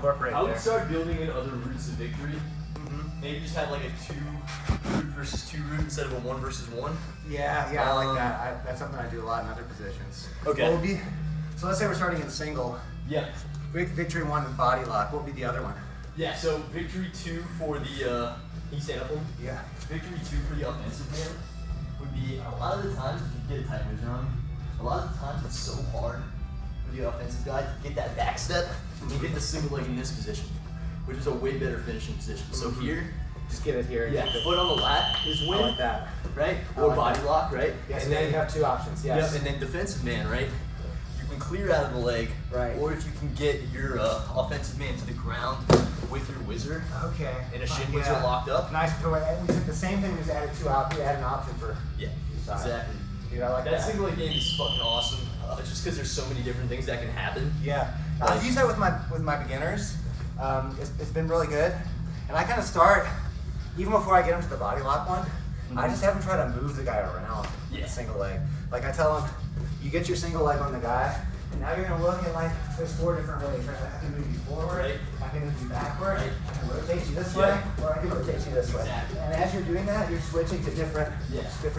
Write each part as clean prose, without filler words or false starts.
incorporate I would there. start building in other routes of victory. Maybe just have like a 2 root versus 2 root instead of a 1 versus 1. Yeah, I like that. That's something I do a lot in other positions. Okay. What would be, so let's say we're starting in single. Yeah. Victory 1 with body lock. What would be the other one? Yeah, so victory 2 for the, can you stand up for me? Yeah. Victory 2 for the offensive man would be, a lot of the times, if you get a tight vision on me, a lot of the times it's so hard for the offensive guy to get that back step and get the single leg in this position, which is a way better finishing position. So here, just get it here. yeah, foot on the lat is win. I like that. Right? I Or like body that. lock, right? Yes, and then then you have 2 options. Yes. Yep, and then defensive man, right? You can clear out of the leg, Right. Or if you can get your offensive man to the ground with your whizzer Okay. and a shin whizzer locked up. Nice. We took the same thing. We just added 2 out. We added an option for. Yeah, side. exactly. Dude, I like That that. single leg game is fucking awesome, just because there's so many different things that can happen. Yeah. I've used that with my beginners. It's been really good. And I kind of start, even before I get them to the body lock one, I just have them try to move the guy around with a single leg. Like I tell them, you get your single leg on the guy, and now you're going to look at like, there's 4 different ways, right? I can move you forward, Right. I can move you backward, Right. I can rotate you this Yeah. way, or I can rotate you this way. Exactly. And as you're doing that, you're switching to different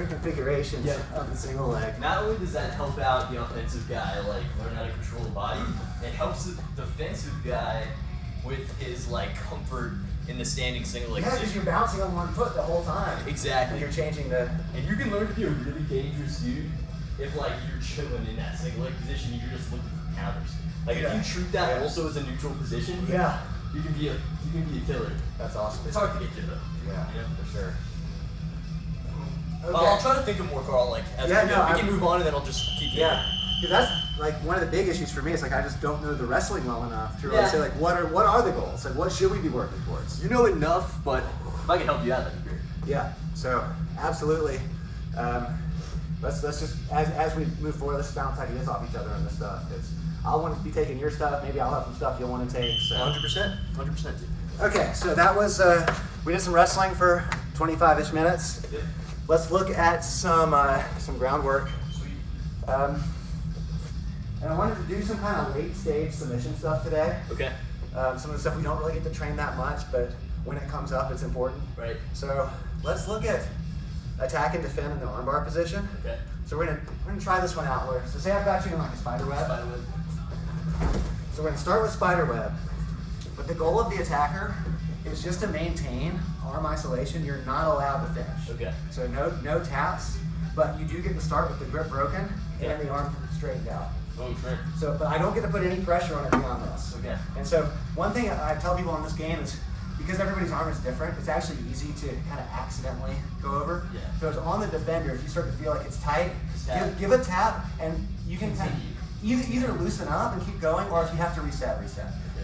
configurations Yeah. of the single leg. Not only does that help out the offensive guy, like learn how to control the body, it helps the defensive guy with his like comfort in the standing single leg Yeah, because position. you're bouncing on one foot the whole time. Exactly. And you're changing the. And you can learn to be a really dangerous dude if like you're chilling in that single leg position and you're just looking for counters. Like if you treat that also as a neutral position, Yeah. you can be a killer. That's awesome. It's hard to get to though. Yeah, You know? for sure. Okay. I'll try to think of more, Carl. Like as we can move on, and then I'll just keep. Yeah, because that's like one of the big issues for me. Is like I just don't know the wrestling well enough to really Yeah. say like what are the goals? Like what should we be working towards? You know enough, but if I can help you out, that'd be great. Yeah. So absolutely. Let's just as we move forward, let's bounce ideas off each other on this stuff. Because I'll want to be taking your stuff. Maybe I'll have some stuff you'll want to take. So. 100%. Okay, so that was we did some wrestling for 25-ish minutes. Yeah. Let's look at some groundwork. Sweet. And I wanted to do some kind of late stage submission stuff today. Okay. Some of the stuff we don't really get to train that much, but when it comes up, it's important. Right. So let's look at attack and defend in the armbar position. Okay. So we're gonna try this one out. So say I've got you in like a spider web. Spiderweb. So we're gonna start with spider web, but the goal of the attacker is just to maintain arm isolation. You're not allowed to finish. Okay. So no taps, but you do get to start with the grip broken and the arm straightened out. Oh, sure. So, but I don't get to put any pressure on it beyond this. Okay. And so one thing I tell people on this game is because everybody's arm is different, it's actually easy to kind of accidentally go over. Yeah. So it's on the defender. If you start to feel like it's tight, Tap. give a tap, and you can kind Continue. of either loosen up and keep going, or if you have to reset. Okay.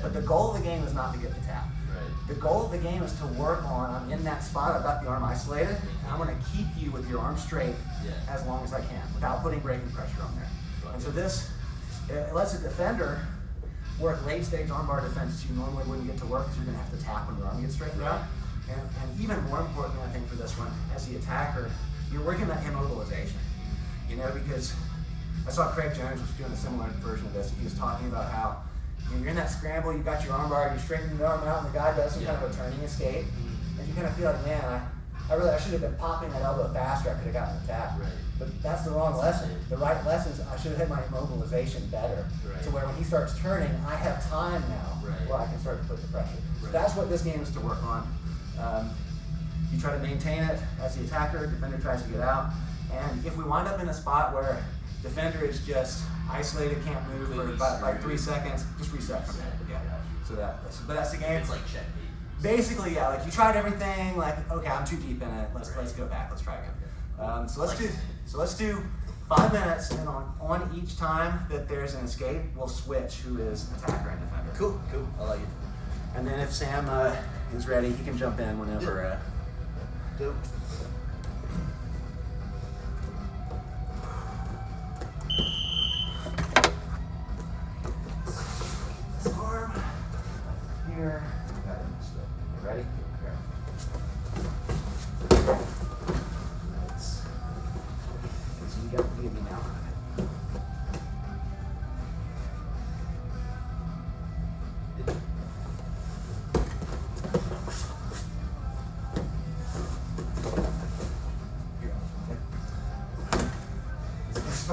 But the goal of the game is not to get the tap. Right. The goal of the game is to work on, I'm in that spot, I've got the arm isolated, and I'm going to keep you with your arm straight as long as I can without putting breaking pressure on there. And so this, it lets a defender work late stage armbar defense you normally wouldn't get to work because you're going to have to tap when your arm gets straightened out. And even more important, I think, for this one, as the attacker, you're working that immobilization. You know, because I saw Craig Jones was doing a similar version of this. He was talking about how you're in that scramble, you've got your arm bar, you straighten the arm out, and the guy does some kind of a turning escape. And you kind of feel like, man, I should have been popping that elbow faster, I could have gotten the tap. Right. But that's the wrong lesson. The right lesson is I should have had my immobilization better. Right. To where when he starts turning, I have time now Right. where I can start to put the pressure. So Right. that's what this game is to work on. You try to maintain it as the attacker, defender tries to get out. And if we wind up in a spot where defender is just isolated, can't move for like 3 seconds, just reset from there. Yeah. So that's the game. It's like checkmate. Basically, yeah, like you tried everything, like, okay, I'm too deep in it, let's go back, let's try again. So let's do 5 minutes, and on each time that there's an escape, we'll switch who is attacker and defender. Cool. I like it. And then if Sam is ready, he can jump in whenever. Dope. This arm here. Got it. You ready? Nice. So you got to give me now.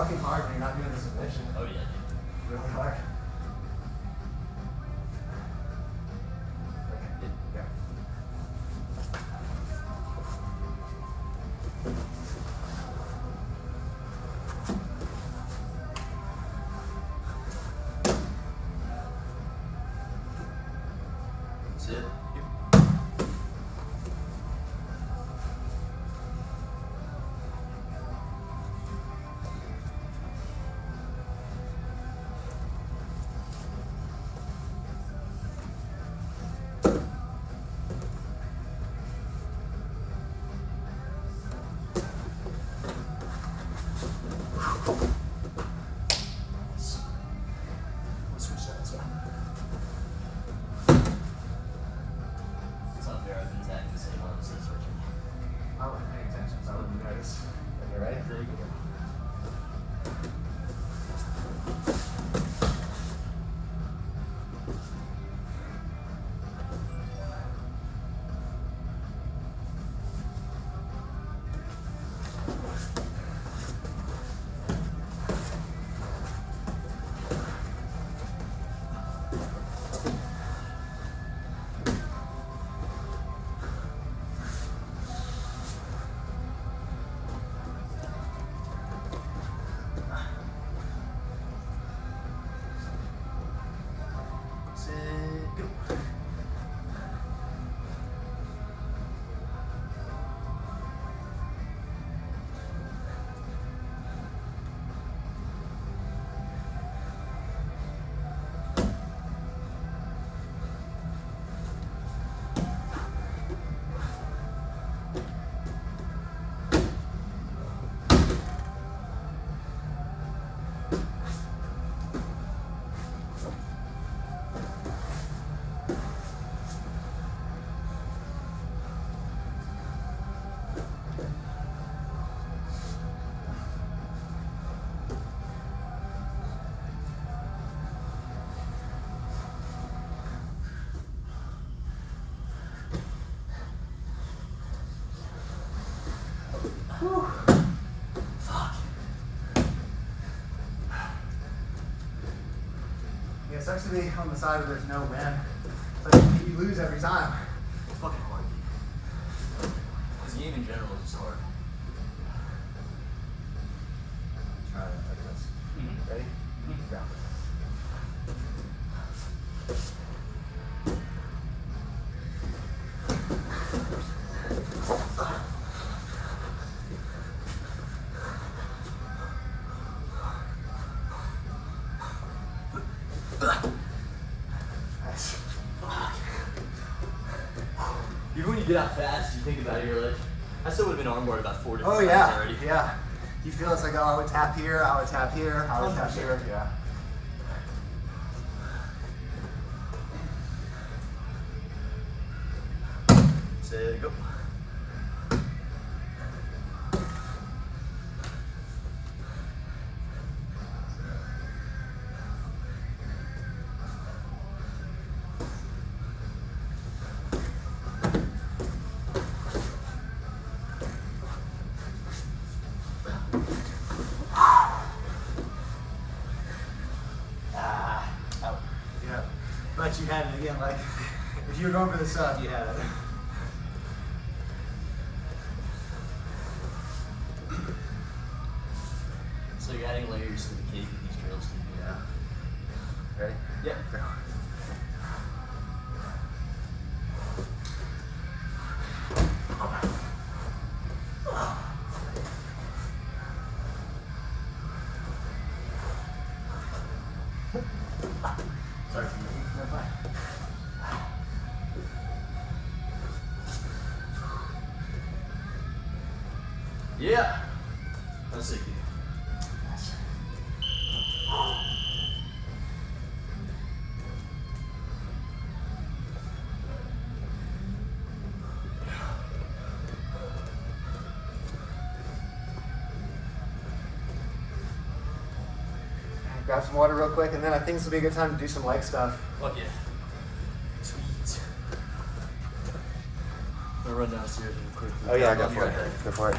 fucking hard when you're not doing the submission. Oh yeah, dude. Really hard. Yeah. That's it. Let's switch sides. It's not fair. I've been attacking the same one instead of switching. I wasn't paying attention, so I wouldn't notice. Are you ready? There you go. Go. Whew. Fuck. Yeah, it sucks to be on the side where there's no win. It's like you lose every time. It's fucking hard, dude. This game in general is just hard. Try it like this. Ready? Go. Nice. Fuck. Even when you get out fast, you think about it, you're like, I still would have been armboard about 4 different Oh times yeah, already. yeah. You feel it's like, oh, I would tap here, I would tap here, I would tap here, yeah. Say go. Out. Yeah. But you had it again, like, if you were going for the sub, you had it. So you're adding layers to the cake with these drills. Yeah. Ready? Yep. Go. Sorry for moving. No, fine. Yeah. That's sick, dude. Nice. Grab some water real quick, and then I think this will be a good time to do some leg stuff. Fuck yeah. Sweet. I'm gonna run downstairs real quick. Oh yeah, I'll go be for right it. back. Go for it.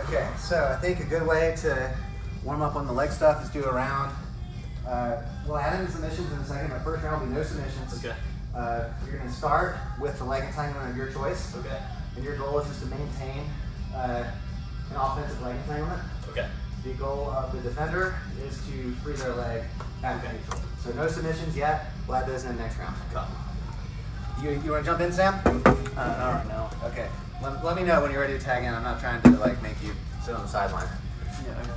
Okay, so I think a good way to warm up on the leg stuff is do a round. We'll add in submissions in a second, but first round will be no submissions. Okay. You're going to start with the leg entanglement of your choice. Okay. And your goal is just to maintain an offensive leg entanglement. Okay. The goal of the defender is to free their leg at neutral. So no submissions yet. We'll add those in the next round. Copy. You want to jump in, Sam? All right, no. Okay. Let me know when you're ready to tag in. I'm not trying to like make you sit on the sideline. Yeah, I got you.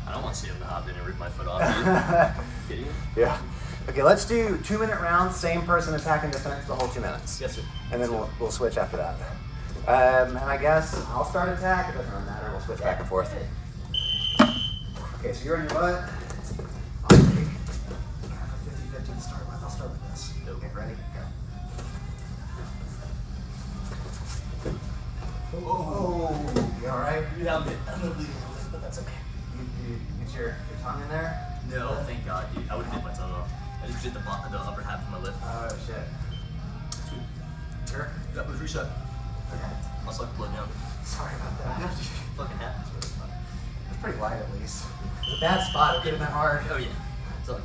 I don't want to see him to hop in and rip my foot off. Kidding me? Yeah. Okay, let's do 2-minute rounds. Same person attacking defense the whole 2 minutes. Yes, sir. And then we'll switch after that. And I guess I'll start attack. It doesn't really matter. We'll switch back and forth. Okay, so you're on your butt. I'll take 50-50 to start with. I'll start with this. Okay, ready? Go. Oh, you all right? Yeah, I'm gonna bleed a little bit, but that's okay. You get your tongue in there? No, thank God, dude. I would have bit my tongue off. I just bit the upper half of my lip. Oh, shit. Sweet. Sure? That was reset. Okay. I'll suck the blood down. Sorry about that. Fucking happens. It's pretty light at least. It was a bad spot. It could have been hard. Oh, yeah. It's all good.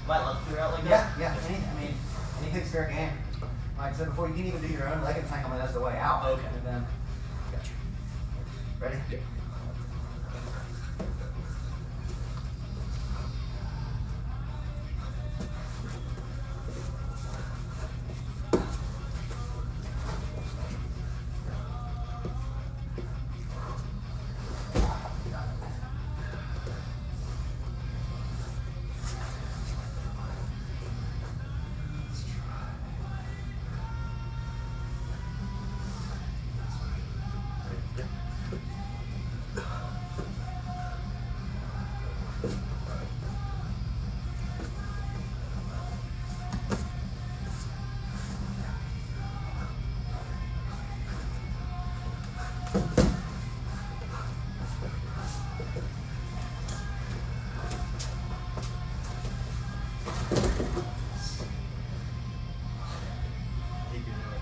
Am I allowed to clear out like that? Yeah. Anything's fair game. Like I said before, you can even do your own leg entanglement as the way out. Okay. And then, Gotcha. ready? Yep.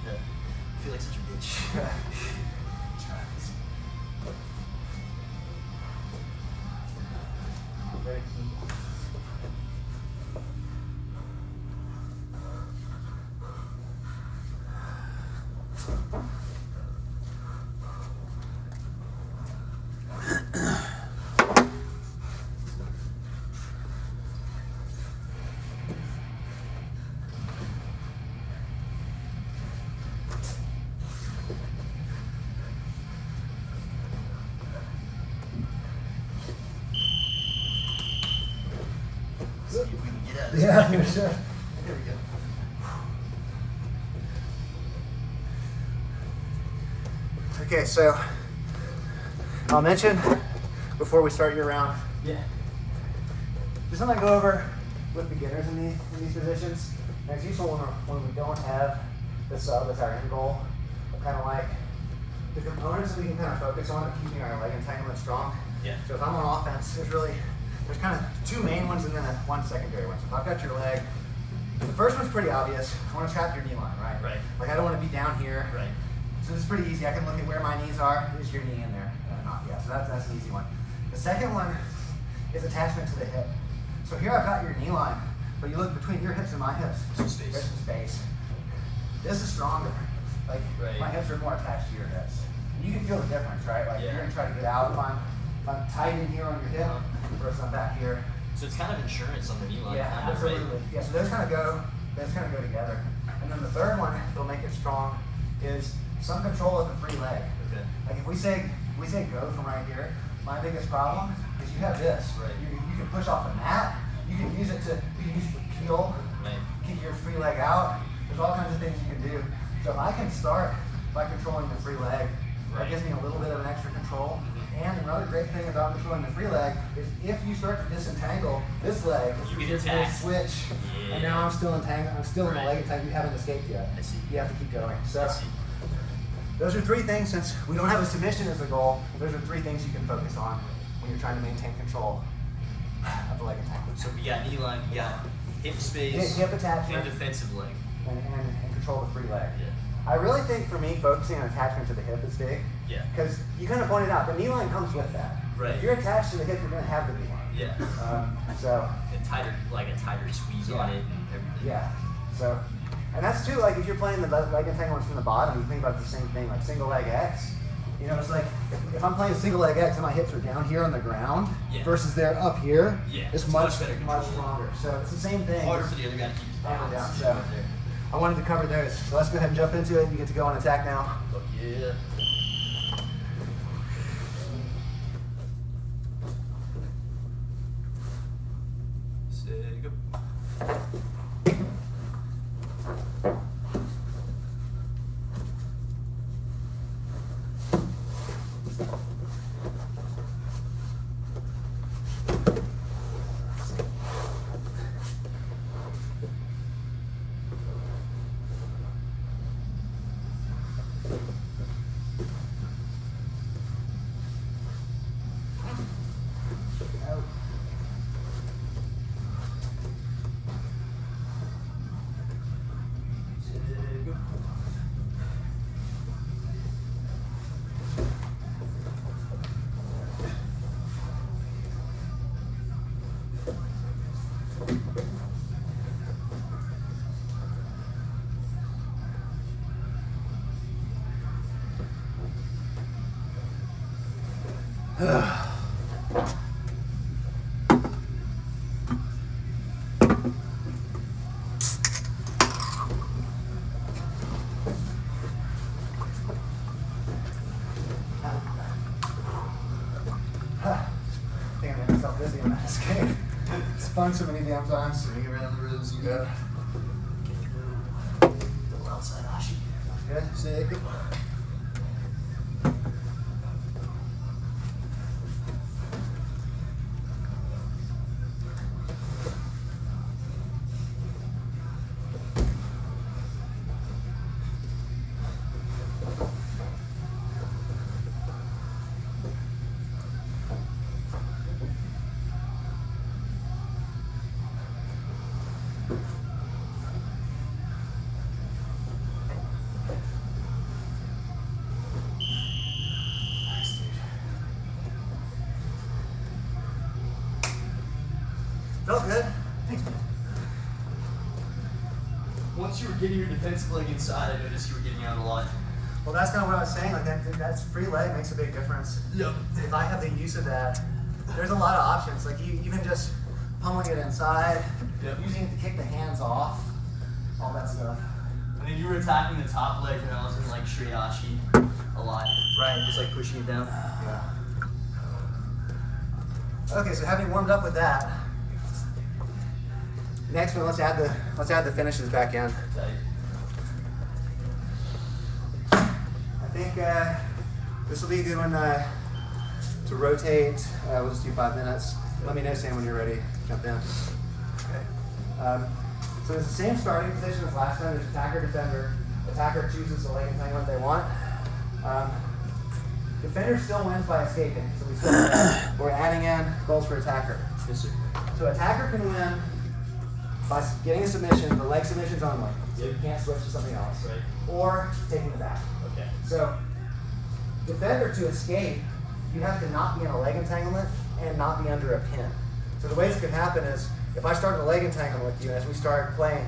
I feel like such a bitch. Ready? See if we can get out of this. Yeah, for sure. There we go. Okay, so I'll mention before we start your round, Yeah. just something I go over with beginners in these positions. And it's useful when we don't have the sub as our end goal, but kind of like the components that we can kind of focus on of keeping our leg entanglement strong. Yeah. So if I'm on offense, there's kind of two main ones and then one secondary one. So if I've got your leg, the first one's pretty obvious. I want to trap your knee line, right? Right. Like I don't want to be down here. Right. So this is pretty easy. I can look at where my knees are. Is your knee in there? Yeah, so that's an easy one. The second one is attachment to the hip. So here I've got your knee line, but you look between your hips and my hips. Some space. There's some space. This is stronger. Like Right. my hips are more attached to your hips. And you can feel the difference, right? Like Yeah. you're gonna try to get out. If I'm tight in here on your hip versus I'm back here. So it's kind of insurance on the knee line. Yeah, kind of, absolutely. right? Yeah, so those kind of go together. And then the third one that'll make it strong is some control of the free leg. Okay. Like if we say go from right here, my biggest problem is you have this. Right. You can push off the mat. You can use it to peel, Right. keep your free leg out. There's all kinds of things you can do. So if I can start by controlling the free leg, that Right. gives me a little bit of an extra control. And another great thing about controlling the free leg is if you start to disentangle this leg, You get it's a attacked. switch, Yeah. and now I'm still entangled. I'm still in the Right. leg entangled. You haven't escaped yet. I see. You have to keep going. So I see. those are 3 things, since we don't have a submission as the goal, those are 3 things you can focus on when you're trying to maintain control of the leg entanglement. So we got knee line, we got hip space, hip attachment, and defensive leg. and control the free leg. Yeah. I really think for me, focusing on attachment to the hip is big. Yeah. Because you kind of pointed out, the knee line comes with that. Right. If you're attached to the hip, you're going to have the knee line. Yeah. So. A tighter squeeze on it and everything. Yeah. So, and that's too, like if you're playing the leg entanglements from the bottom, you think about the same thing, like single leg X. You know, it's like if I'm playing single leg X and my hips are down here on the ground versus they're up here, it's much stronger. So it's the same thing. Harder for the other guy to keep his balance. Down. So I wanted to cover those. So let's go ahead and jump into it. You get to go on attack now. Fuck yeah. I think I made myself busy on that escape. Spun so many damn times. Swing around the ribs, you got. Little outside ashi. Good. Sick. Felt good. Thanks, man. Once you were getting your defensive leg inside, I noticed you were getting out a lot. Well, that's kind of what I was saying. Like that's free leg makes a big difference. Yep. If I have the use of that, there's a lot of options. Like even just pummeling it inside, using it to kick the hands off, all that stuff. And then you were attacking the top leg, and I was in like straight ashi a lot. Right. Just like pushing it down. Yeah. Okay, so having warmed up with that, next one, let's add the finishes back in. Tight. I think this will be a good one to rotate. We'll just do 5 minutes. Let me know, Sam, when you're ready. Jump in. Okay. So it's the same starting position as last time. There's attacker, defender. Attacker chooses the leg entanglement they want. Defender still wins by escaping. So we're adding in goals for attacker. Yes, sir. So attacker can win by getting a submission, the leg submissions only. So you can't switch to something else. Right. Or taking the back. Okay. So defender, to escape, you have to not be in a leg entanglement and not be under a pin. So the ways it could happen is, if I start in a leg entanglement with you, and as we start playing,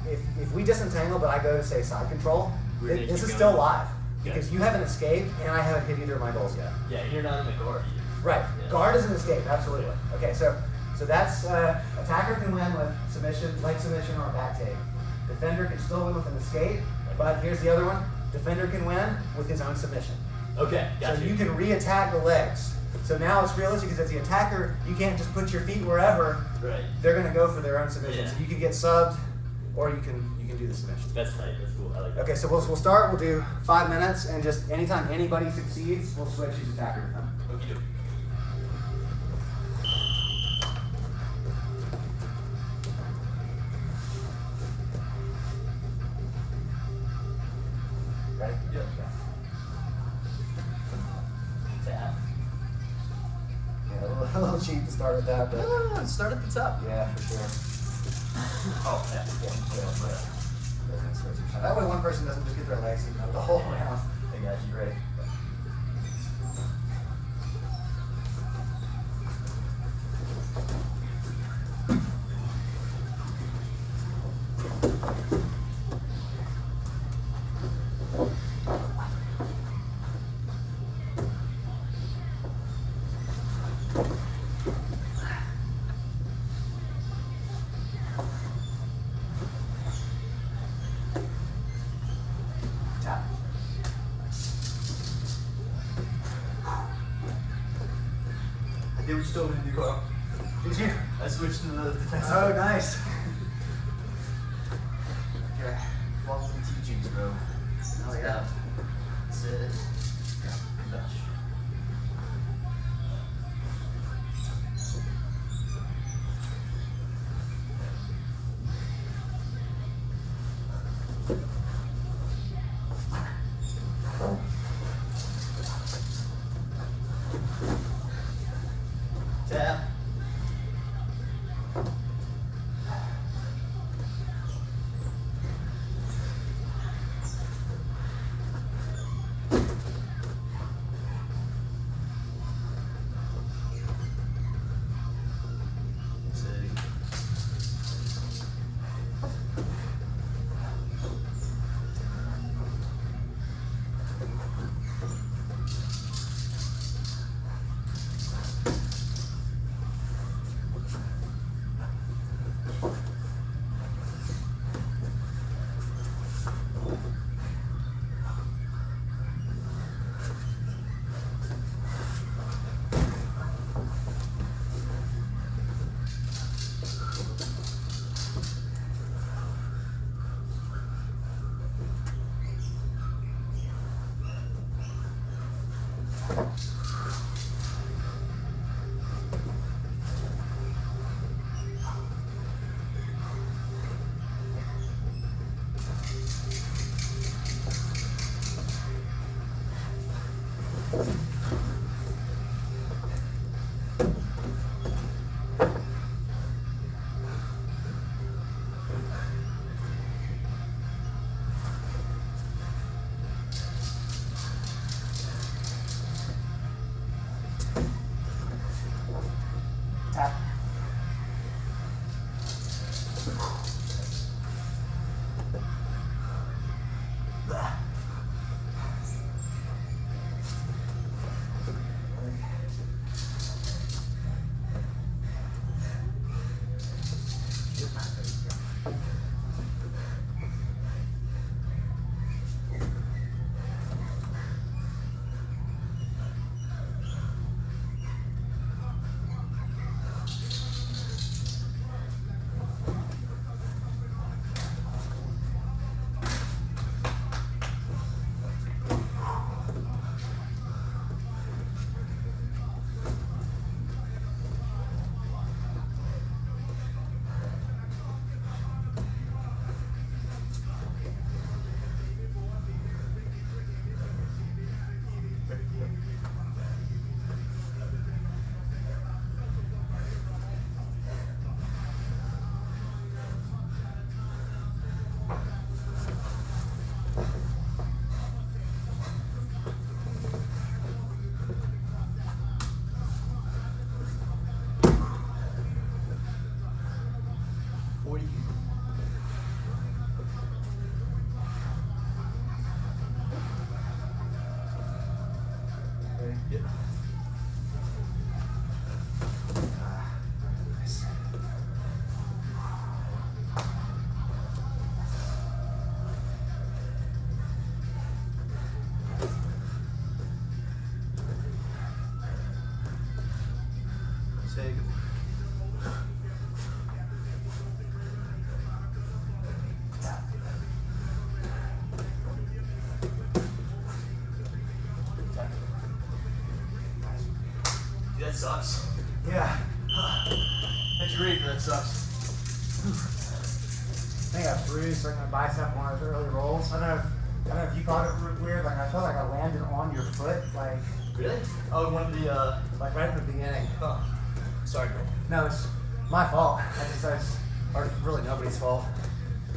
if we disentangle but I go to, say, side control, this is still live. Because you haven't escaped and I haven't hit either of my goals yet. Yeah, you're not in the guard either. Right. Yeah. Guard is an escape, absolutely. Okay, so that's attacker can win with submission, leg submission, or a back take. Defender can still win with an escape, but here's the other one. Defender can win with his own submission. Okay, gotcha. So you can re-attack the legs. So now it's realistic because as the attacker, you can't just put your feet wherever. Right. They're going to go for their own submission. Yeah. So you can get subbed, or you can do the submission. That's tight. That's cool. I like that. Okay, so we'll start. We'll do 5 minutes, and just anytime anybody succeeds, we'll switch each attacker with them. Okey doke. Ready? Yep. a little cheap to start with that, but Start at the top. yeah, for sure. Oh, yeah. That way one person doesn't just get their legs eaten up the whole round. I got you, right. Tap. I did what you told me to do, Carl. Did you? I switched to the defensive. Oh, nice. Okay. Follow the teachings, bro. Oh, yeah. Sit. Dutch. Tap. Sig. Tap. Yeah. Nice. Sig. Tap. Tap. Dude, that sucks. Yeah. That's great, but that sucks. I think I bruised like my bicep on one of those early rolls. I don't know if you caught it weird. Like I felt like I landed on your foot, like Really? Oh, one of the, right from the beginning. huh. Sorry, man. No, it's my fault. Or really nobody's fault.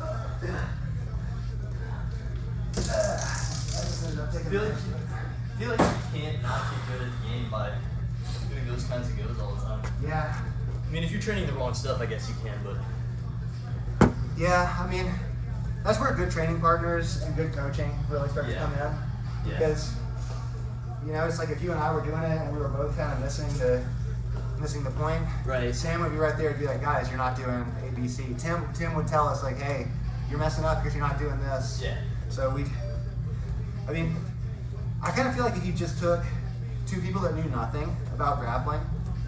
I feel like you can't not get good at the game by doing those kinds of goes all the time. Yeah. I mean, if you're training the wrong stuff, I guess you can, but... Yeah, I mean, that's where good training partners and good coaching really start to come in. Yeah. Because, you know, it's like if you and I were doing it and we were both kind of missing the point. Right. Sam would be right there and be like, guys, you're not doing A, B, C. Tim would tell us like, hey, you're messing up because you're not doing this. Yeah. So I kind of feel like if you just took two people that knew nothing about grappling,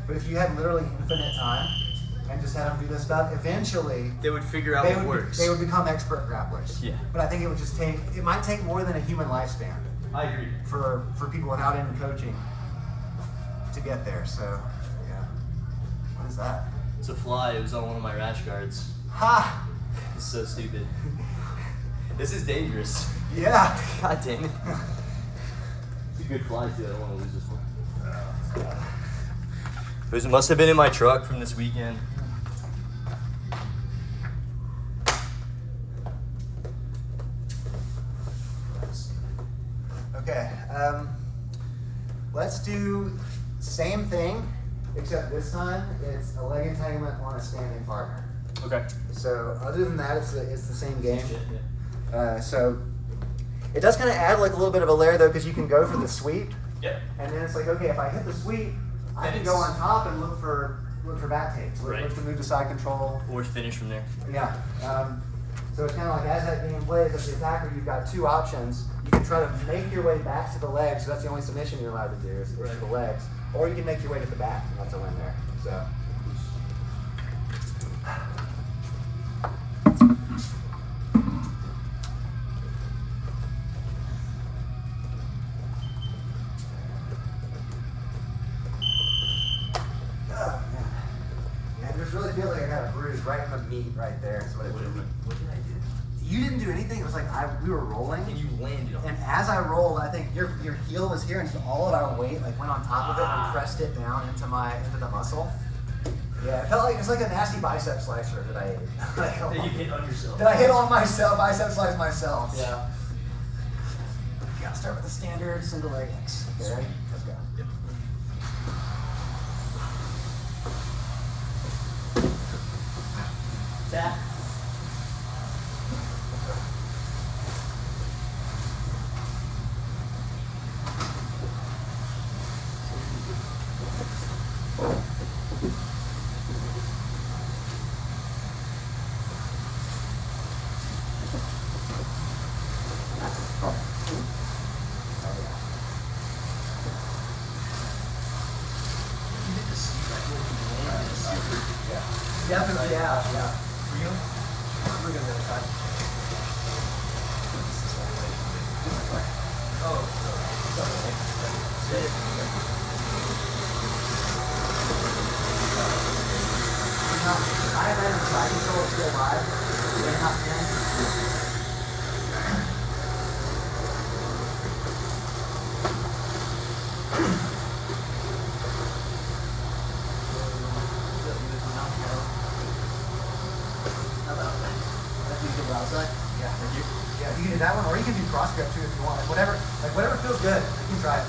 but if you had literally infinite time and just had them do this stuff, eventually They would figure out what works. they would become expert grapplers. Yeah. But I think it might take more than a human lifespan I agree. for people without any coaching to get there. So, yeah. What is that? It's a fly. It was on one of my rash guards. Ha! It's so stupid. This is dangerous. Yeah. God dang it. It's a good fly too. I don't want to lose this one. It must have been in my truck from this weekend. Okay. Let's do same thing, except this time it's a leg entanglement on a standing partner. Okay. So other than that, it's the same game. Yeah. So it does kind of add like a little bit of a layer though, because you can go for the sweep, Yeah. and then it's like, okay, if I hit the sweep, I can go on top and look for back takes, look to move to side control. Or finish from there. Yeah. So it's kind of like as that game plays, as the attacker, you've got two options. You can try to make your way back to the legs, so that's the only submission you're allowed to do is to the legs, or you can make your way to the back, and that's a win there. So. Really feel like I got a bruise right in the meat right there. Is what it would be. What did I do? You didn't do anything. It was like we were rolling, And you landed on it. and as I rolled, I think your heel was here, and so all of our weight like went on top of it and pressed it down into the muscle. Yeah, it felt like it's like a nasty bicep slicer that I ate. Like, That you hit on yourself. Did I hit on myself? Bicep slice myself. Yeah. Gotta start with the standard single leg X. Okay, ready? Let's go. Yep. Tap. Definitely, yeah. Real? We're gonna really try. I have had side control still live. They're not in. Outside? Yeah, thank you. Yeah, you can do that one, or you can do cross grip too if you want. Whatever feels good. You can try it.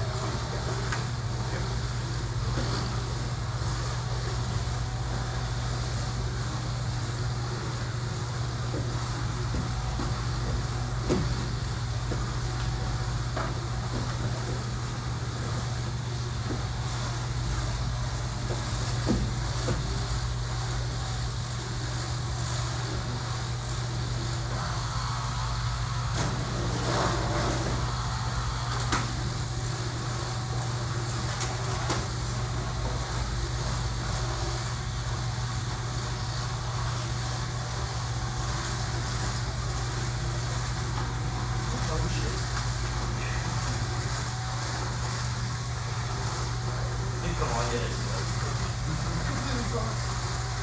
Come on, get it.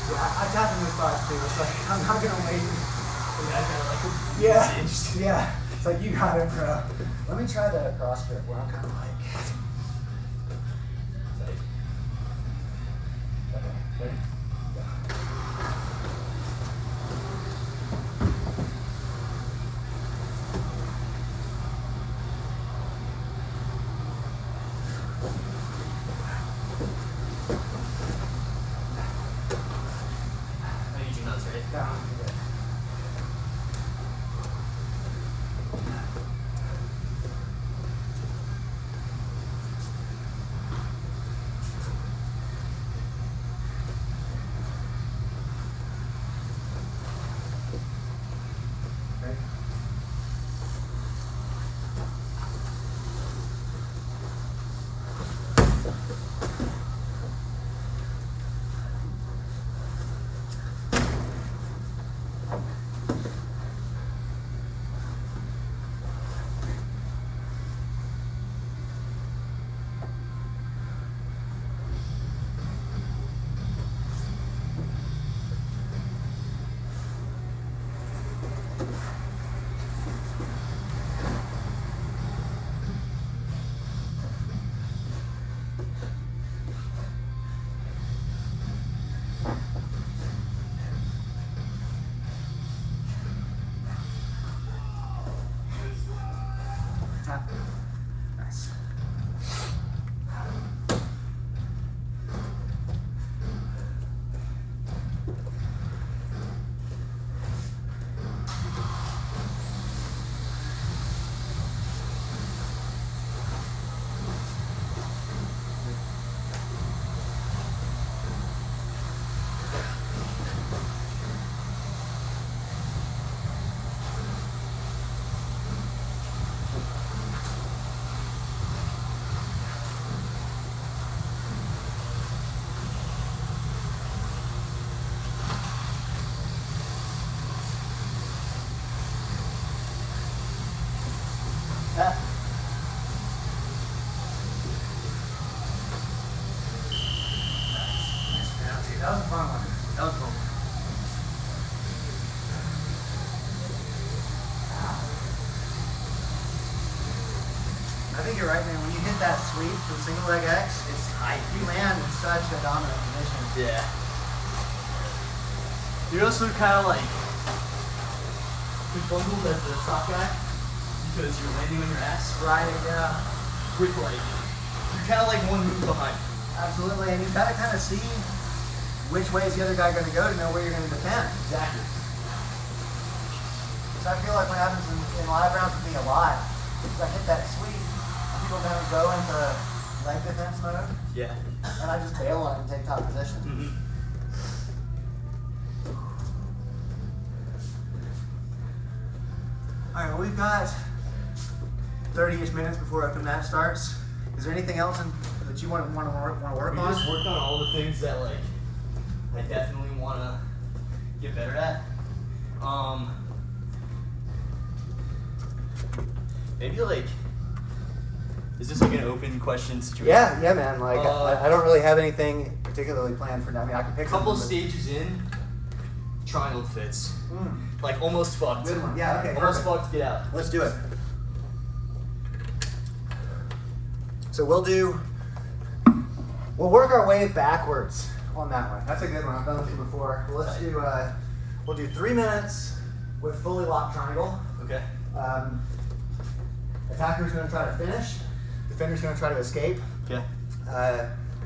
Yeah, I got in the spots too. It's like, I'm not gonna wait. Yeah. Yeah. It's like, you got it, bro. Let me try the cross grip where I'm kind of like. Okay. Ready? I need your nuts, right? Down. Good. Ready? Tap. Nice. Tap. Nice. That was a fun one. That was cool. I think you're right, man. When you hit that sweep from single leg X, It's tight. you land in such a dominant position. Yeah. You're also kind of like bundled as the top guy because you're landing on your ass. Right, yeah. With like, you're kind of like one move behind. Absolutely, and you've got to kind of see which way is the other guy going to go to know where you're going to defend. Exactly. So I feel like what happens in live rounds with me a lot is I hit that sweep, and people kind of go into leg defense mode, Yeah. and I just bail on it and take top position. Mm-hmm. All right, well, we've got 30-ish minutes before open match starts. Is there anything else that you want to work We on? just worked on all the things that like I definitely want to get better at. Maybe like, is this like an open question situation? Yeah, man. Like I don't really have anything particularly planned for now. I mean, I can pick A couple something, stages in, triangle fits. but- Like almost fucked. Good one. Yeah. Okay. Almost Perfect. fucked. Get out. Let's do it. So we'll work our way backwards on that one. That's a good one. I've done this one before. Well, let's do we'll do 3 minutes with fully locked triangle. Okay. Attacker's going to try to finish. Defender's going to try to escape. Okay.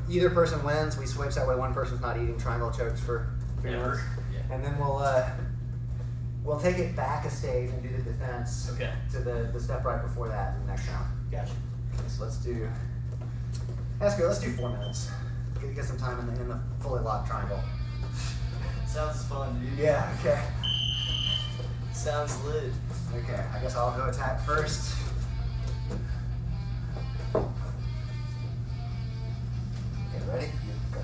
Either person wins. We switch that way. One person's not eating triangle chokes for 3 Yeah. minutes. Yeah. And then we'll take it back a stage and do the defense Okay. to the step right before that in the next round. Gotcha. So let's do. That's good. Let's do 4 minutes. Get some time in the fully locked triangle. Sounds fun, dude. Yeah. Okay. Sounds lit. Okay. I guess I'll go attack first. Okay. Ready? Go.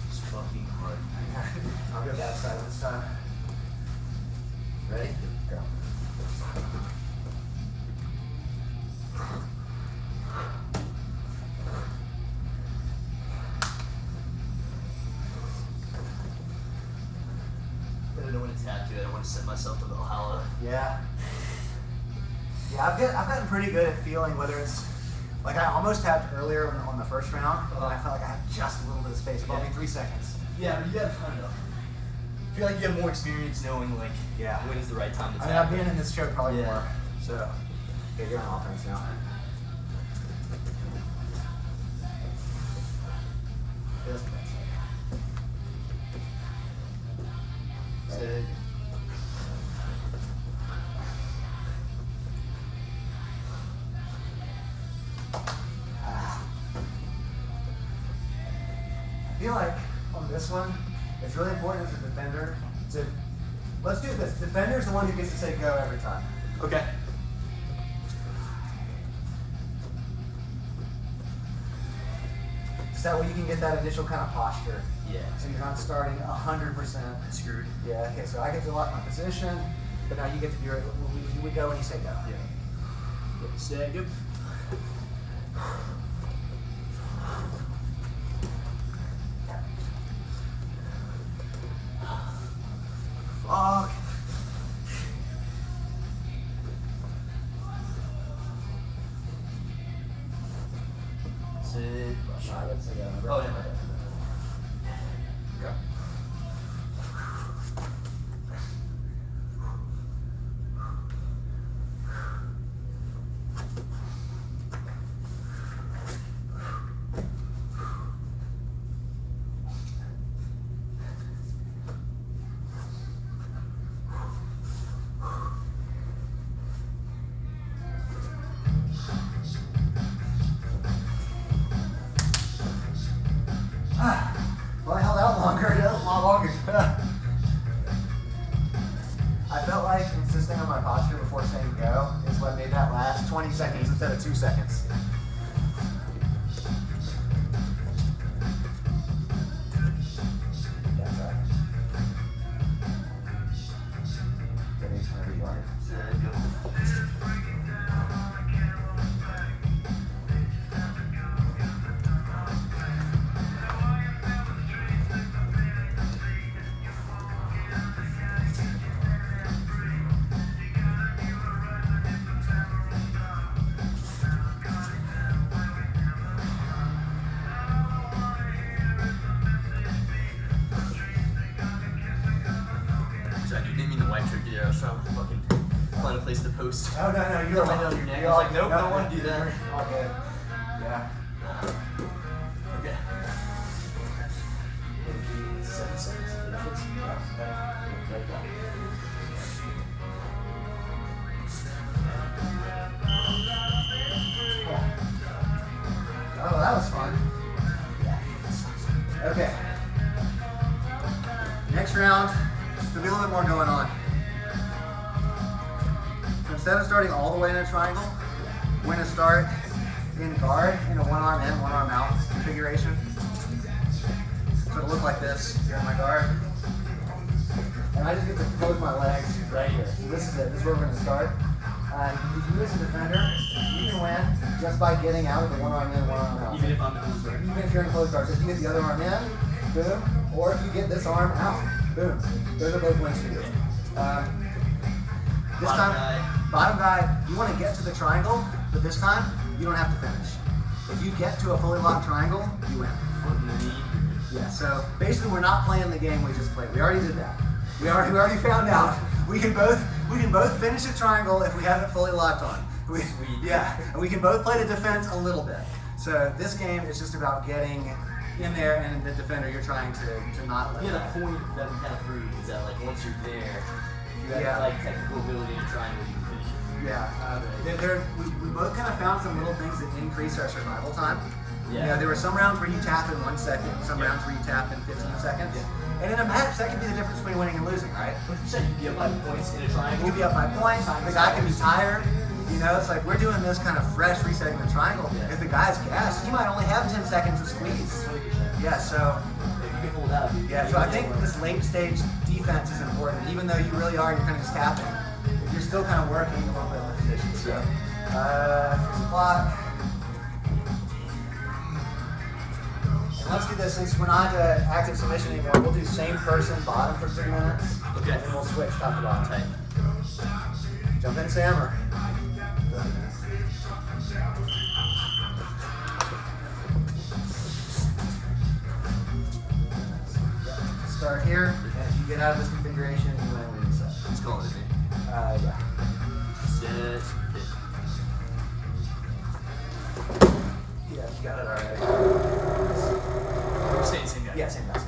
It's fucking hard. I'll go that side this time. Ready? Ready? Go. I don't know when to tap to. I don't want to set myself to the hollow. Yeah. Yeah, I've gotten pretty good at feeling whether it's, like I almost tapped earlier on the first round, and I felt like I had just a little bit of space, about maybe 3 seconds. Yeah, but you gotta kind of feel like you have more experience knowing like when is the right time to tap. I mean, I've been in this choke probably Yeah. more, so. Okay, you're on offense now. Just a minute. Sit. I feel like on this one, it's really important as a defender to, let's do this. Defender's the one who gets to say go every time. Okay. So that way you can get that initial kind of posture. Yeah. So you're not starting 100%. Screwed. Yeah, okay, so I get to lock my position, but now you get to do it when we go when you say go. Yeah. Set. Yep. Fuck. Sit. Oh, Oh, yeah. Go. Well, I held out longer. It was a lot longer. I felt like insisting on my posture before saying go is what made that last 20 seconds instead of 2 seconds. Yeah, sorry. Ready, whenever you are. Set. Go. Sorry, dude, didn't mean to wipe trick you there. I was trying to fucking find a place to post. Oh, no, you're I know your neck. I was like, nope, don't want to do that. All good. Yeah. Okay. 7 seconds. Oh, that was fun. Okay. Next round, there'll be a little bit more going on. So instead of starting all the way in a triangle, we're going to start in guard in a one arm in, one arm out configuration. So it'll look like this here in my guard. And I just get to close my legs right here. So this is it. This is where we're going to start. If you as a defender, you can win just by getting out of the one arm in, one arm out. Even if I'm in close guard. Even if you're in close guard. So if you get the other arm in, boom. Or if you get this arm out, boom. Those are both wins for you. This Bottom time, guy. bottom guy, you want to get to the triangle, but this time, you don't have to finish. If you get to a fully locked triangle, you win. Foot in the knee. Yeah, so basically we're not playing the game we just played. We already did that. We already found out. We can both finish a triangle if we have it fully locked on. Sweet. Yeah, and we can both play the defense a little bit. So this game is just about getting in there, and the defender you're trying to not let. Yeah, the point that we kind of proved is that like once you're there, you have Yeah. like technical ability to triangle, you can finish it. Yeah, we both kind of found some little things that increase our survival time. Yeah. You know, there were some rounds where you tap in 1 second, some rounds where you tap in 15 seconds. And in a match, that can be the difference between winning and losing, right? But you said you'd be up by points in a triangle. You can be up by points, the guy can be tired. You know, it's like we're doing this kind of fresh resetting the triangle. Yeah. If the guy's gassed, he might only have 10 seconds to squeeze. Yeah, so me hold out. Yeah, so I think this late stage defense is important. Even though you really are, you're kind of just tapping. You're still kind of working a little bit of the position. So, clock. And let's do this, since we're not active submission anymore, we'll do same person, bottom for 3 minutes. Okay. And then we'll switch top to bottom. Tight. Jump in, Sam, or? Start here, and if you get out of this configuration, you want to reset. Let's call it a day. Yeah. Set. Yeah, you got it already. Same guy. Yeah, same guy.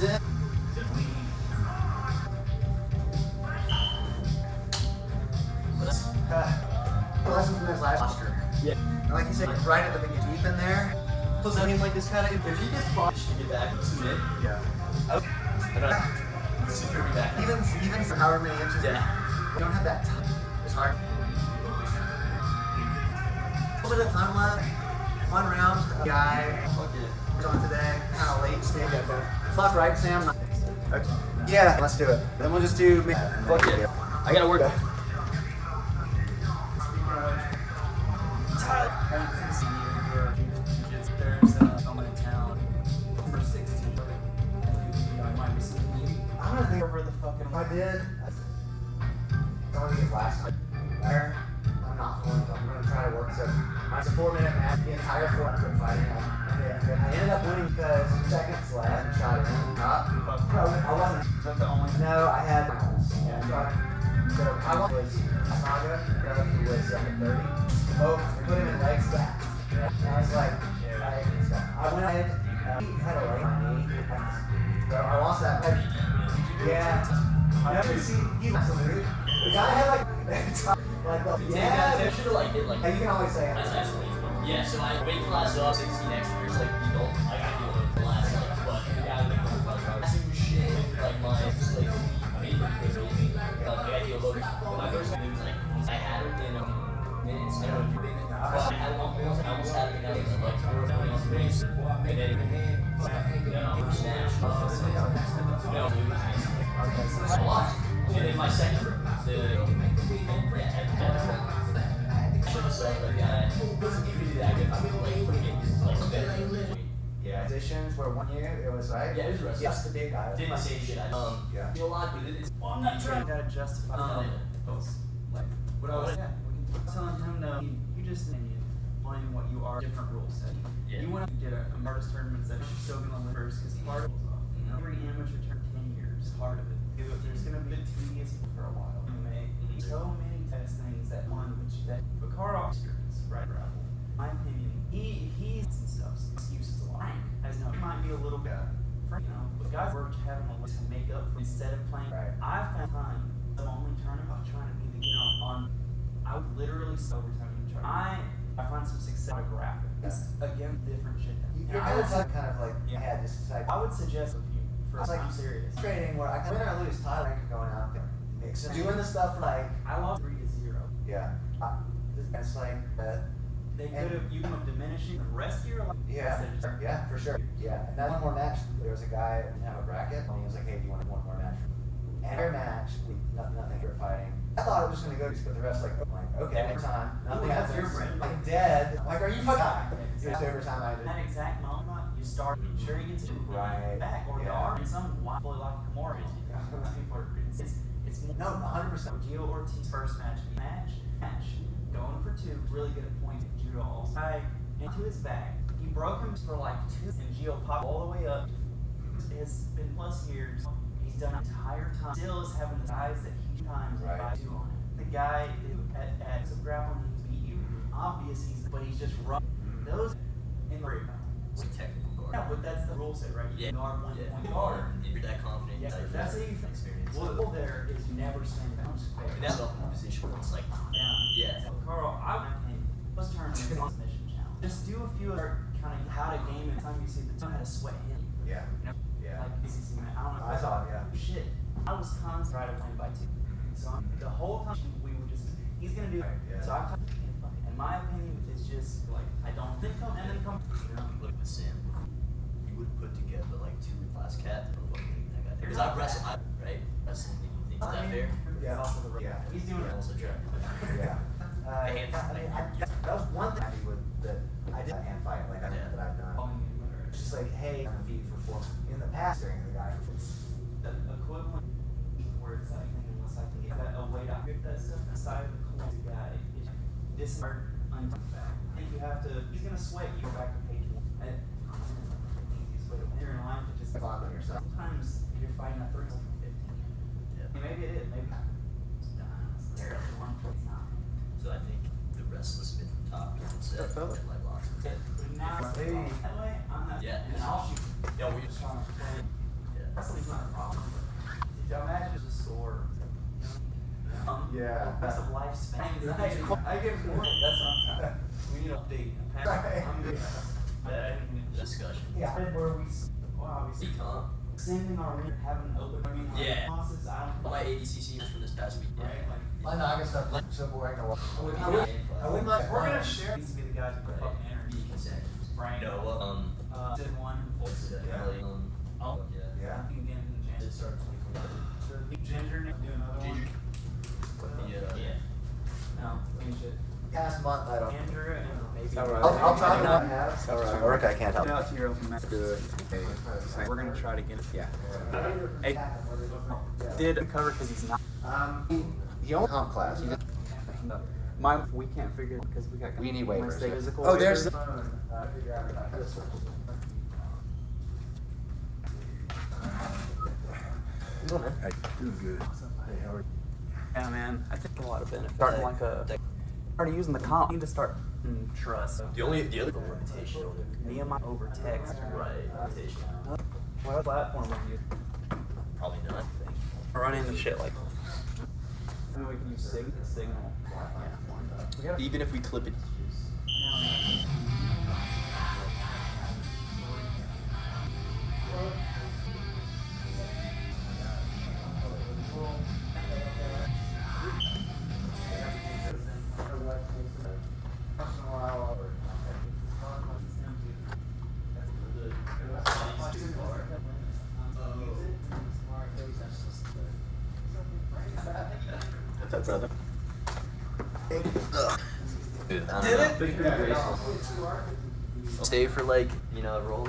it. Lesson from this last posture. Yeah. And like you said, right at the beginning, deep in there. Plus, I mean, like this kind of, if he gets punched to get back to submit, Yeah. secure me back. Even for however many inches. Yeah. You don't have that time. It's hard. A little bit of time left. One round. Guy Fuck it. on today. Kind of late stage. Fuck right, Sam. Okay. Yeah. Let's do it. Then we'll just do. Fuck it. I gotta work. There's someone in town for 16. I might be seeing you. I'm gonna think over the fucking. I did. I want to get last time. There. I'm not going to. I'm gonna try to work. So it's a 4-minute match. The entire 4-minute fighting. I ended up winning because seconds left. Shot it in. I wasn't. Is that the only? No, I had. So I was Saga, who was 30. Oh, we put him in leg stack. And I was like, I went ahead, he had a leg on me. So I lost that. Yeah. I never see, he's absolute. The guy had like I should have like hit like. You can always say it. That's actually. Yeah, so I weight class up 16 extra years, like you don't, like I do it the last like, but the guy like some shit, like my like I got you a load. My first thing was like I had it in minutes. I don't know if you're I had one meal, I almost had it in like 4 minutes, and then snatch. I lost. And then my second, Yeah. Positions where 1 year it was right. Yeah, it was wrestling. Just the big guy. Didn't say shit. Yeah. Feel a lot, but it's. Well, I'm not trying to justify that. Like, what I was telling him, no, you just playing what you are, different rules set. Yeah. You went up and did a artist tournament that you're still going to win first because part of it was off. Every amateur turn 10 years, part of it. There's going to be tedious for a while. You may so many test things that one, which that Vakarov experience, right? Gravel. My opinion, he's and stuff. Excuses a lot. As no, he might be a little bit, but guys were having a list to make up for instead of playing. Right. I I found time. The only tournament trying to be the on. I would literally overtime each other. I find some success with graphic. It's again different shit. You're kind of like I had this like I would suggest with you for I was like, I'm serious. trading where I can win or lose. Tyler Ranker going out there, mixing, doing the stuff like I lost 3-0. yeah. It's like They could have you could have diminishing the rest of your life. yeah, for sure. Yeah, and then one more match. There was a guy who didn't have a bracket, and he was like, "Hey, do you want one more match?" And our match, nothing for fighting. I thought it was gonna go, but the rest like, okay, every time, nothing that's happens. your friend. Like dead. I'm like, are you fucking? It's every time I did. That exact moment, you start sure you get to Right. back or you Yeah. are in some fully like Kimura. People are it's more. No, 100%. Gio Ortiz first match, going for 2, really good at pointing. Judo also into his back. He broke him for like 2, and Gio popped all the way up. It's been plus years. He's done the entire time. Still is having the guys that he times Right. by 2 on it. The guy at some grappling he beat you. Obvious but he's just running. Those in the ring. It's like technical guard. Yeah, but that's the rule set, right? You Yeah. guard 1 Yeah. point Guard. guard. If you're that confident, Yeah, that's how you think. experience. Well, the rule there is you never stand down. And that's off in a position where it's like, yeah. So, Carl, let's turn this on submission challenge. Just do a few other kind of how to game it. Time you see the time how to sweat him. Yeah. You know, Yeah. like ACC man. I don't know. I saw it, yeah. Shit. I was constantly trying to play by 2. So the whole time we would just he's gonna do it. Right, yeah. So I kind of in my opinion, it's just like I don't think come and then come. You know, Look with Sam, you would put together like 2 class cat. Because I wrestle, right? Wrestling, you think that fair? Yeah. Also the Yeah. He's doing it. Also track. Yeah. That was one thing that I did hand fight like that I've done. It's just like, hey, I'm feet for 4 in the past during the guy. The equivalent where it's like unless I can get a way to get that stuff inside of the close guy is discard untucked back. I think you have to he's gonna sweat you go back to page 1. The easiest way to win. You're in line to just Clock on yourself. sometimes you're fighting a 3 from 15. Yeah. Maybe it is, maybe not. It's terrible. It's not. So I think the restless bit from top gets set. Totally. Like lots of But now Hey. that way, I'm not Yeah. and I'll shoot. Yeah, we Just trying to play. Yeah. Wrestling's not a problem. Imagine just a score. Yeah. That's a lifespan. I get bored. That's what I'm trying. We need to update. I'm good. Discussion. Yeah. Where we, well, obviously, sending our ring, having an open. I mean, Yeah. Bosses, I don't. My ADCC was from this past week. Right? I know, I can start like simple right now. I would like, we're gonna share. Needs to be the guy to put up energy. Brain. No, Did one. Oh. Yeah. Again, It starts Ginger, do another one. Yeah. No, change it. Past month, I don't. Andrew and maybe. I'll try to not have. Work, I can't help. Out to your open match. Good. We're gonna try to get it. Yeah. Hey, did cover because he's not. He only comp class. He just, We can't figure it because we got. we need waivers. Stay physical. Oh, there's waivers. I do good. Hey, how are you? Yeah, man. I think a lot of benefits. Starting like already using the comp. You need to start trust. The other limitation. Nehemiah over text. Right. Limitation. What platform would you use? Probably not. I run into shit like. And we can use signal. Yeah. Even if we clip it. What's up, brother? Dude, I don't know. Stay for like, a roll.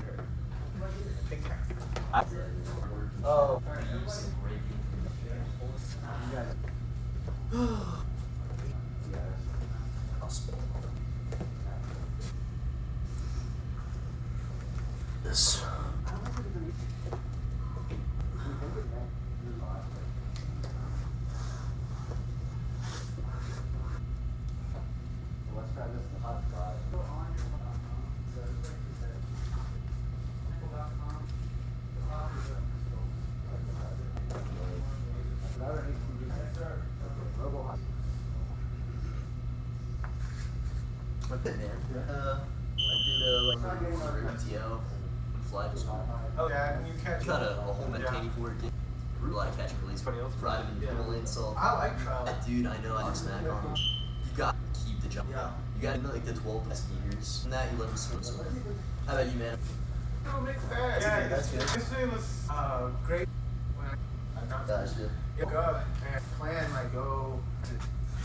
Oh. This. I did PTO fly to school. Oh yeah, and you catch. Got a whole meditating for it. A lot of catch and release. Fried him in Himalayan salt. I like trout. Dude, I know I did smack on him. You got to keep the jump. Yeah. You got to like the 12 best meters. And that you let him swim. How about you, man? No, mixed bag. Yeah, That's good. This thing was great when I got to Gotcha. go up and plan like go to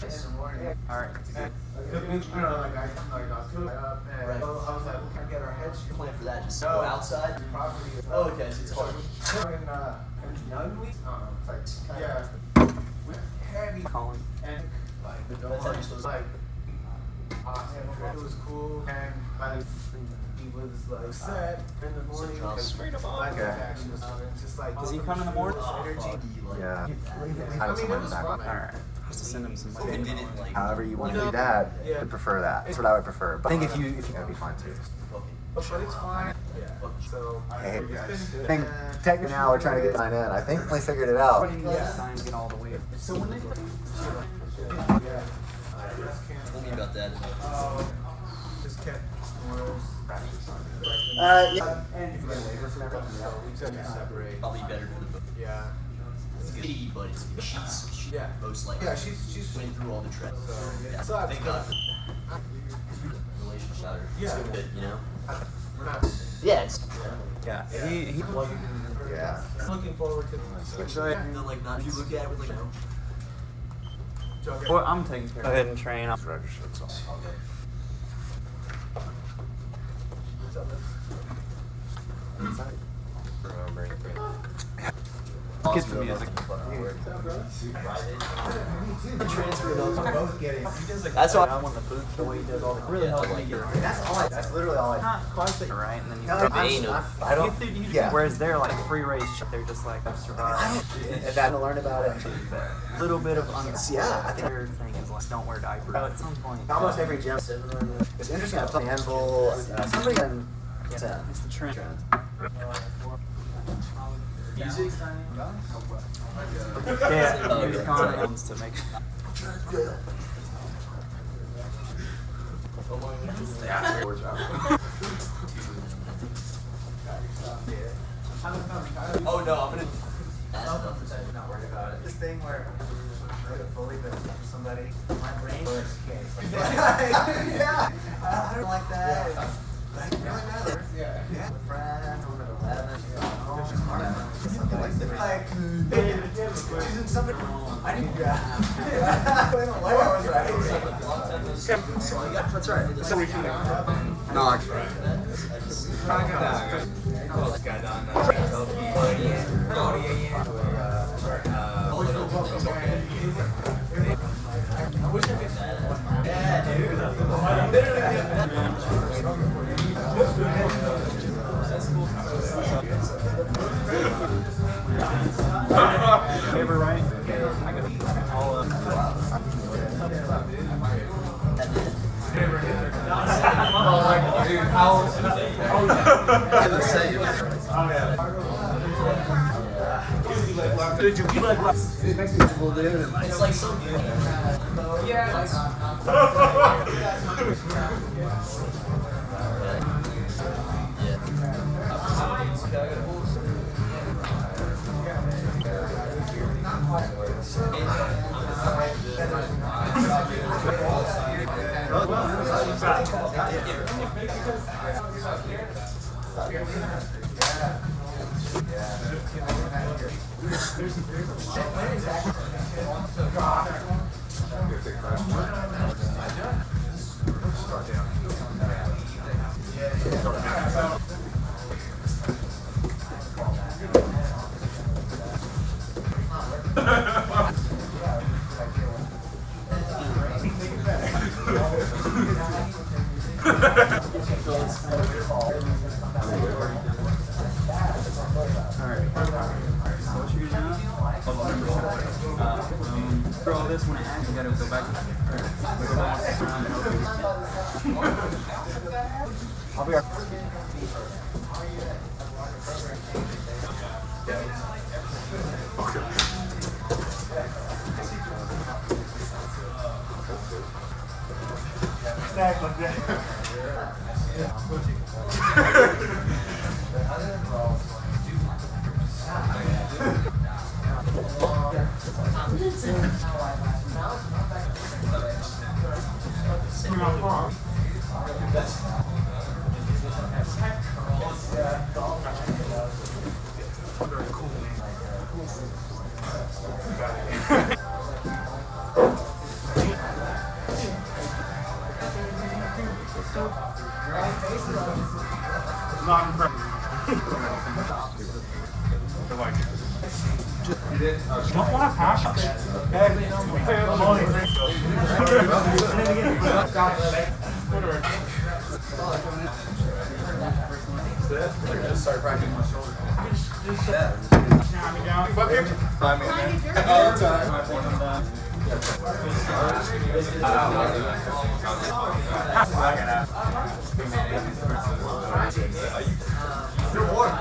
in the morning. Alright. And, you know, like I was cooking up and Right. I was like, we can get our heads straight. Plan for that. Just No. go outside. Property. Oh, okay. So it's hard. We're in Youngly. It's like yeah, with heavy Colin. and like the That's how you're supposed to. like awesome. It was cool and by the he was like set in the morning. Straight up on. Just like Does he come in the morning? energy. Yeah. I I mean, it would was back fun. on. Alright. Just to send him some If it didn't like. However you want to do that, I Yeah. would prefer that. That's what I would prefer. But I think if you that'd be fine too. Okay. But it's fine. So Hey, it's been I think technically now we're trying to get signed in. I think we figured it out. Yeah. Sign, get all the way. So when they yeah. Tell me about that. Just kept orders. Yeah. And if you get waivers and everything, so we took it separate. Probably better for the book. Yeah. It's good, but she Yeah. most likely Yeah, she's went through all the trends. So, Yeah, so thank God for relationship. Yeah. It's good, we're not. Yeah, it's Yeah. He Yeah. Looking forward to this. no, like not if you look at it with like Well, I'm taking care of it. Go ahead and train. Get the music. That's all. I want the boot the way he does all the really helps me get That's literally all I. not quite that right, and then you I don't. Yeah. Whereas they're like free range, they're just like I've survived. And that to learn about it. A little bit of Yeah, I think- weird thing is like don't wear diapers. At some point, Almost every gym. It's interesting. I played Anvil. Somebody in. it's the trend. Use Yeah, use condoms to make. Oh no, I'm gonna. Not worried about it. This thing where I'm fully but somebody, my brain works. Yeah, I don't like that. Like, really matters. Yeah. A friend, I'm at 11. Something like this. Like, she's in somebody. I need to grab. I don't like I was right. That's right. No, that's right. Paper, right? It makes me feel good. It's like so good. Throw this one in, you gotta go back. I'll be right. Stack like that. Don't want to pass. Just start cracking my shoulder. 5 minutes. All the time. You're warm.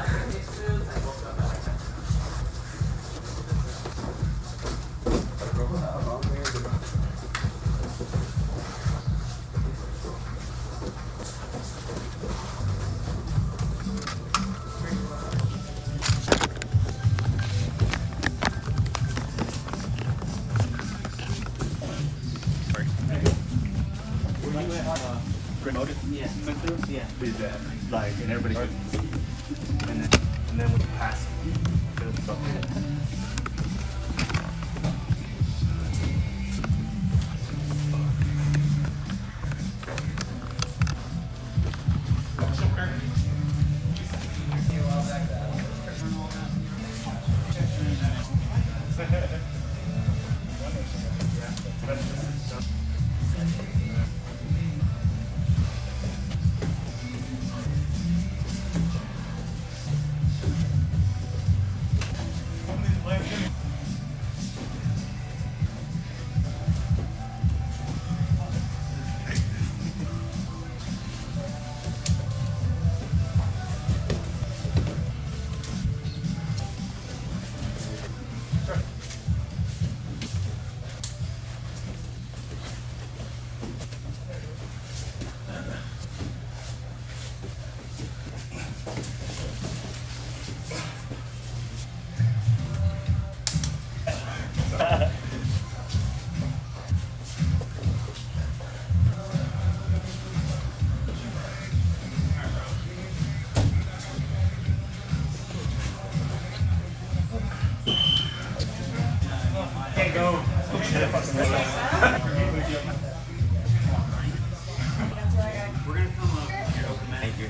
Yeah. Yeah. Did that. Like, and everybody. And then when you pass it. go. Oh shit, we're gonna come up. Thank you.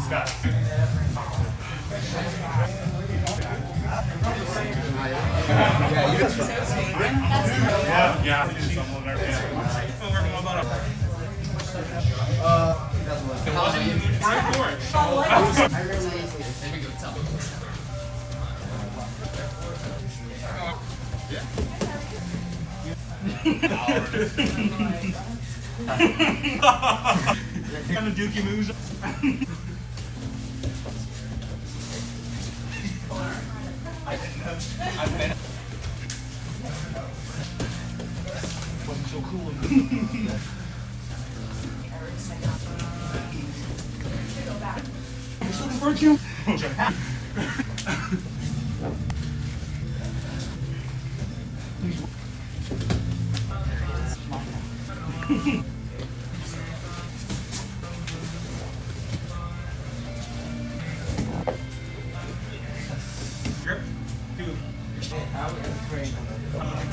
Scott. Yeah. Kind of dookie moves. Wasn't so cool. He's looking for a cue. Grip. Two.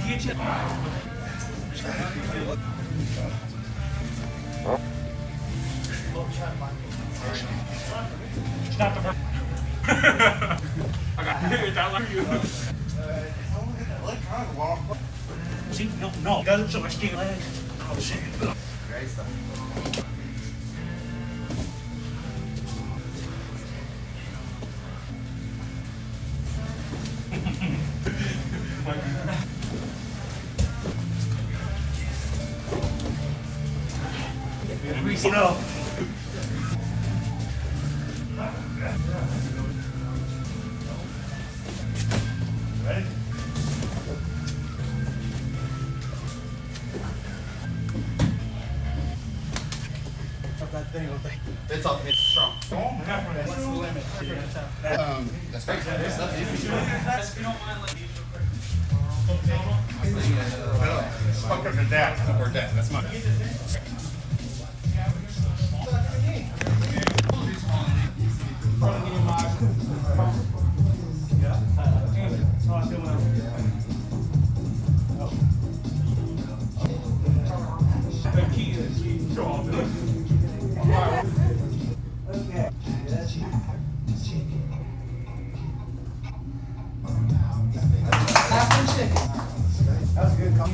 Get you. Stop the I got it. I like you. See, no. Doesn't so much skin legs. Oh shit. Great stuff. No. Ready? It's strong. What's the limit? That's great. If you don't mind, like, Fuck up to that. Or death. That's mine. That was a good call.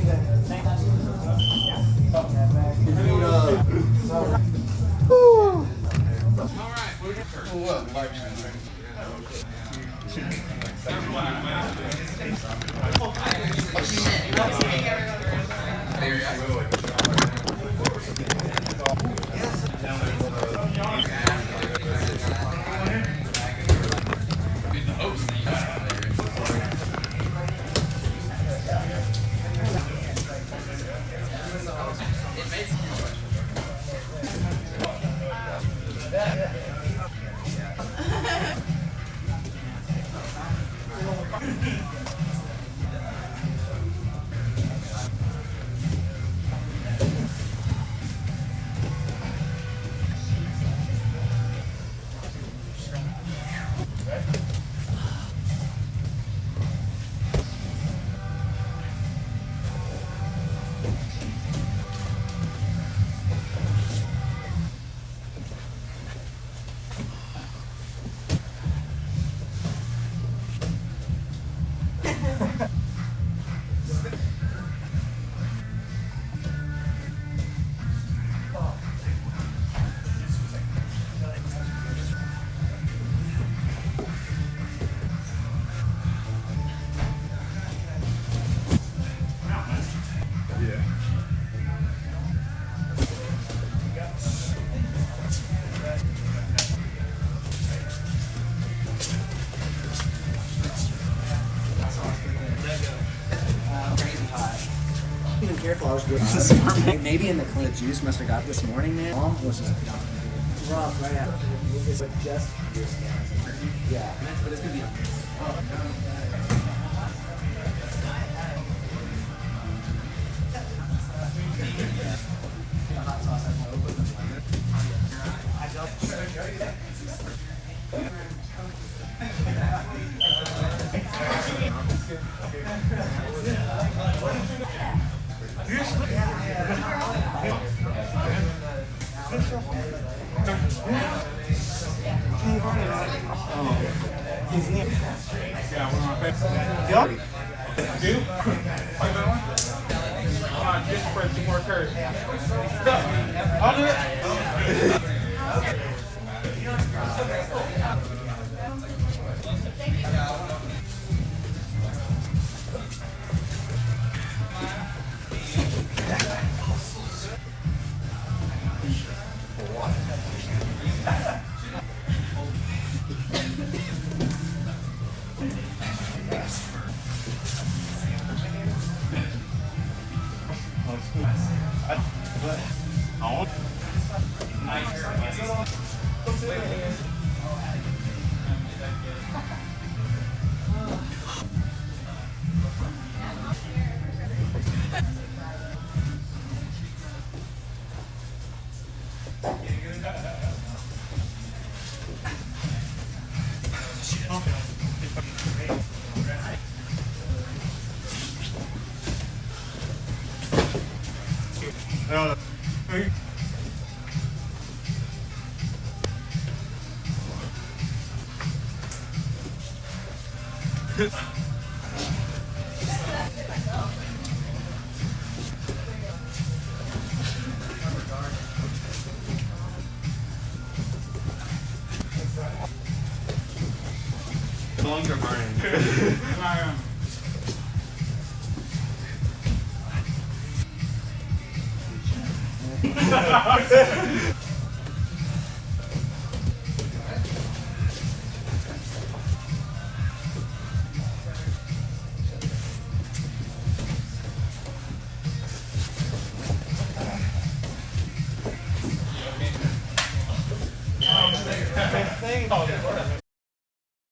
Even careful, I was doing this morning. Maybe in the clean juice must have got this morning, man. Mom was just rough right after. It's like just your scans. Yeah, but it's gonna be. Hot sauce has no open. I don't. His knee. Yeah, we're on Facebook. Yep. Do? Keep going? Just press 2 more curves. I'll do it. Longer burning. Thing.